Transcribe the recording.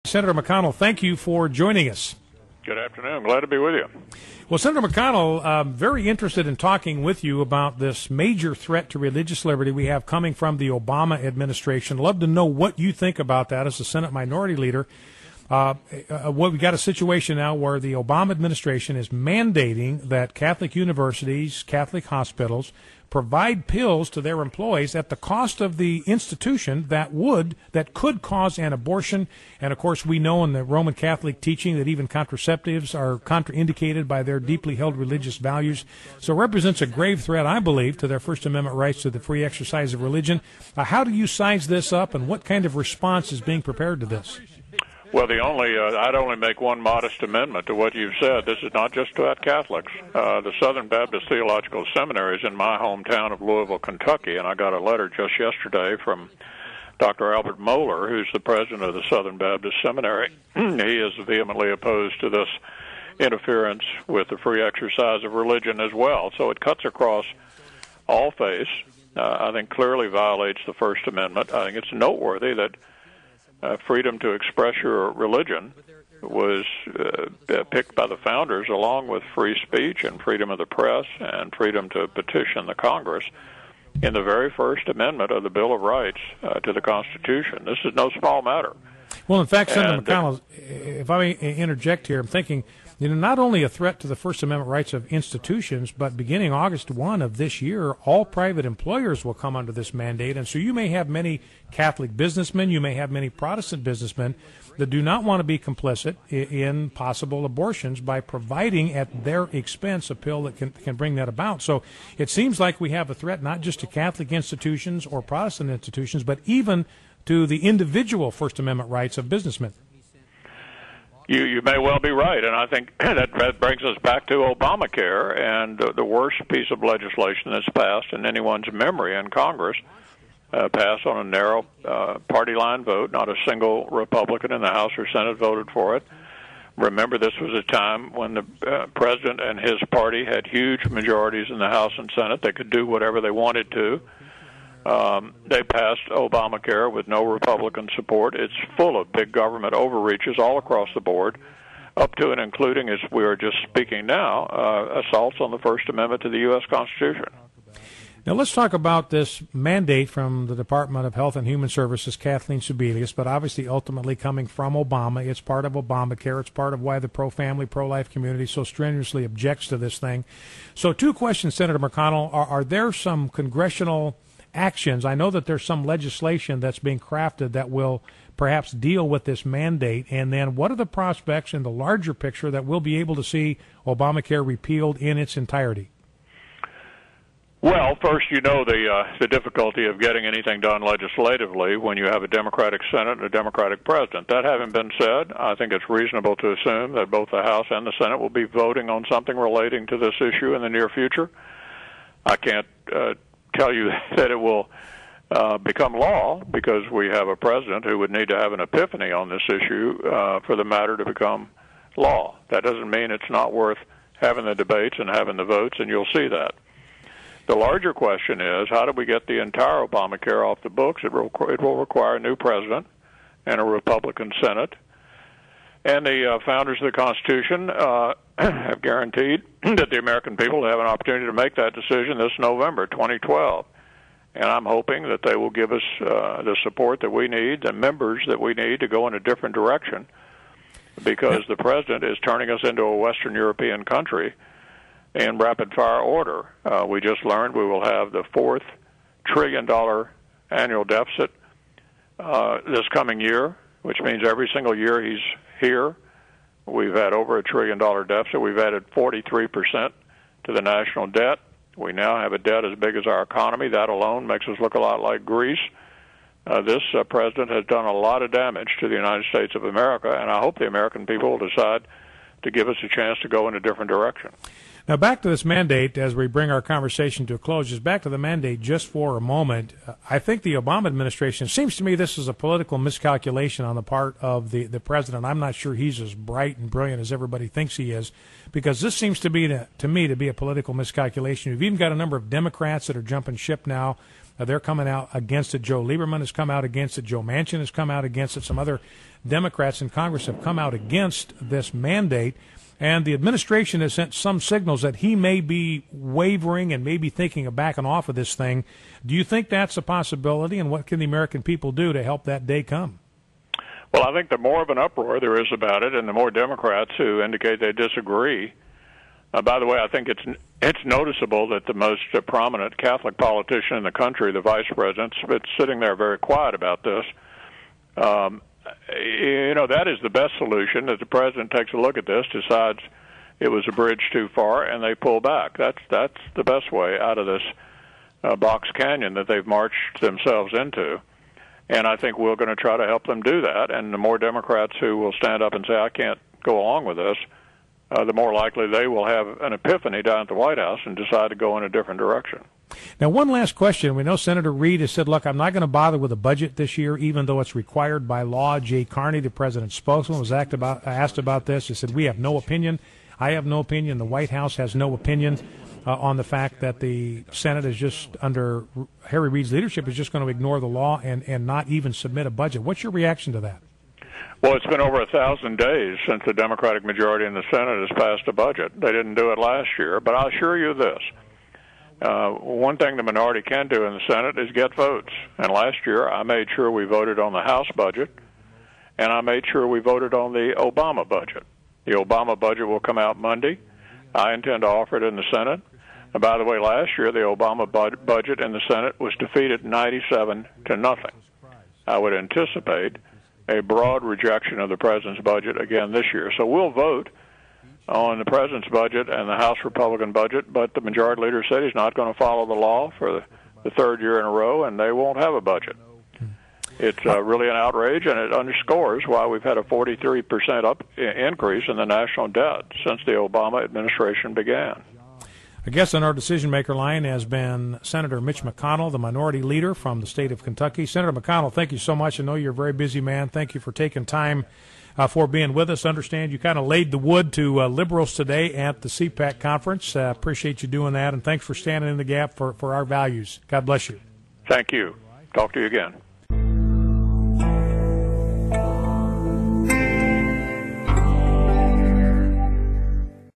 Senator McConnell, thank you for joining us. Good afternoon. Glad to be with you. Well, Senator McConnell, very interested in talking with you about this major threat to religious liberty we have coming from the Obama administration. Love to know what you think about that as the Senate Minority Leader. We got a situation now where the Obama administration is mandating that Catholic universities, Catholic hospitals provide pills to their employees at the cost of the institution that could cause an abortion. And of course, we know in the Roman Catholic teaching that even contraceptives are contraindicated by their deeply held religious values. So it represents a grave threat, I believe, to their First Amendment rights to the free exercise of religion. How do you size this up, and what kind of response is being prepared to this? Well, I'd only make one modest amendment to what you've said. This is not just about Catholics. The Southern Baptist Theological Seminary is in my hometown of Louisville, Kentucky, and I got a letter just yesterday from Dr. Albert Mohler, who's the president of the Southern Baptist Seminary. He is vehemently opposed to this interference with the free exercise of religion as well. So it cuts across all faiths. I think clearly violates the First Amendment. I think it's noteworthy that freedom to express your religion was picked by the founders along with free speech and freedom of the press and freedom to petition the Congress in the very First Amendment of the Bill of Rights to the Constitution. This is no small matter. Well, in fact, Senator McConnell, if I may interject here, I'm thinking, not only a threat to the First Amendment rights of institutions, but beginning August 1 of this year, all private employers will come under this mandate. And so you may have many Catholic businessmen, you may have many Protestant businessmen that do not want to be complicit in possible abortions by providing at their expense a pill that can bring that about. So it seems like we have a threat not just to Catholic institutions or Protestant institutions, but even to the individual First Amendment rights of businessmen. You may well be right, and I think that brings us back to Obamacare and the worst piece of legislation that's passed in anyone's memory in Congress, passed on a narrow party line vote. Not a single Republican in the House or Senate voted for it. Remember, this was a time when the president and his party had huge majorities in the House and Senate. They could do whatever they wanted to. They passed Obamacare with no Republican support. It's full of big government overreaches all across the board, up to and including, as we are just speaking now, assaults on the First Amendment to the U.S. Constitution. Now let's talk about this mandate from the Department of Health and Human Services, Kathleen Sebelius, but obviously ultimately coming from Obama. It's part of Obamacare. It's part of why the pro-family, pro-life community so strenuously objects to this thing. So two questions, Senator McConnell. Are there some congressional actions? I know that there's some legislation that's being crafted that will perhaps deal with this mandate. And then what are the prospects in the larger picture that we'll be able to see Obamacare repealed in its entirety? Well, first, the difficulty of getting anything done legislatively when you have a Democratic Senate and a Democratic president. That having been said, I think it's reasonable to assume that both the House and the Senate will be voting on something relating to this issue in the near future. I can't tell you that it will become law, because we have a president who would need to have an epiphany on this issue for the matter to become law. That doesn't mean it's not worth having the debates and having the votes, and you'll see that. The larger question is, how do we get the entire Obamacare off the books? It will require a new president and a Republican Senate. And the founders of the Constitution have guaranteed that the American people will have an opportunity to make that decision this November, 2012. And I'm hoping that they will give us the support that we need, the members that we need to go in a different direction, because the president is turning us into a Western European country in rapid-fire order. We just learned we will have the $4 trillion annual deficit this coming year, which means every single year he's here, we've had over $1 trillion deficit. We've added 43% to the national debt. We now have a debt as big as our economy. That alone makes us look a lot like Greece. This president has done a lot of damage to the United States of America, and I hope the American people will decide to give us a chance to go in a different direction. Now, back to this mandate, as we bring our conversation to a close, just back to the mandate just for a moment. I think the Obama administration, seems to me this is a political miscalculation on the part of the president. I'm not sure he's as bright and brilliant as everybody thinks he is, because this seems to me to be a political miscalculation. You've even got a number of Democrats that are jumping ship now They're coming out against it. Joe Lieberman has come out against it. Joe Manchin has come out against it. Some other Democrats in Congress have come out against this mandate. And the administration has sent some signals that he may be wavering and maybe thinking of backing off of this thing. Do you think that's a possibility, and what can the American people do to help that day come? Well, I think the more of an uproar there is about it, and the more Democrats who indicate they disagree. By the way, I think it's noticeable that the most prominent Catholic politician in the country, the vice president, is sitting there very quiet about this. That is the best solution, that the president takes a look at this, decides it was a bridge too far, and they pull back. That's the best way out of this box canyon that they've marched themselves into. And I think we're going to try to help them do that. And the more Democrats who will stand up and say, I can't go along with this, the more likely they will have an epiphany down at the White House and decide to go in a different direction. Now, one last question. We know Senator Reid has said, look, I'm not going to bother with a budget this year, even though it's required by law. Jay Carney, the president's spokesman, was asked about this. He said, we have no opinion. I have no opinion. The White House has no opinion on the fact that the Senate is just, under Harry Reid's leadership, is just going to ignore the law and not even submit a budget. What's your reaction to that? Well, it's been over 1,000 days since the Democratic majority in the Senate has passed a budget. They didn't do it last year, but I'll assure you this. One thing the minority can do in the Senate is get votes. And last year I made sure we voted on the House budget, and I made sure we voted on the Obama budget. The Obama budget will come out Monday. I intend to offer it in the Senate. And by the way, last year the Obama budget in the Senate was defeated 97-0. I would anticipate a broad rejection of the president's budget again this year. So we'll vote on the president's budget and the House Republican budget, but the majority leader said he's not going to follow the law for the third year in a row, and they won't have a budget. It's really an outrage, and it underscores why we've had a 43% increase in the national debt since the Obama administration began. A guest on our decision-maker line has been Senator Mitch McConnell, the minority leader from the state of Kentucky. Senator McConnell, thank you so much. I know you're a very busy man. Thank you for taking time for being with us. Understand you kind of laid the wood to liberals today at the CPAC conference. Appreciate you doing that, and thanks for standing in the gap for our values. God bless you. Thank you. Talk to you again.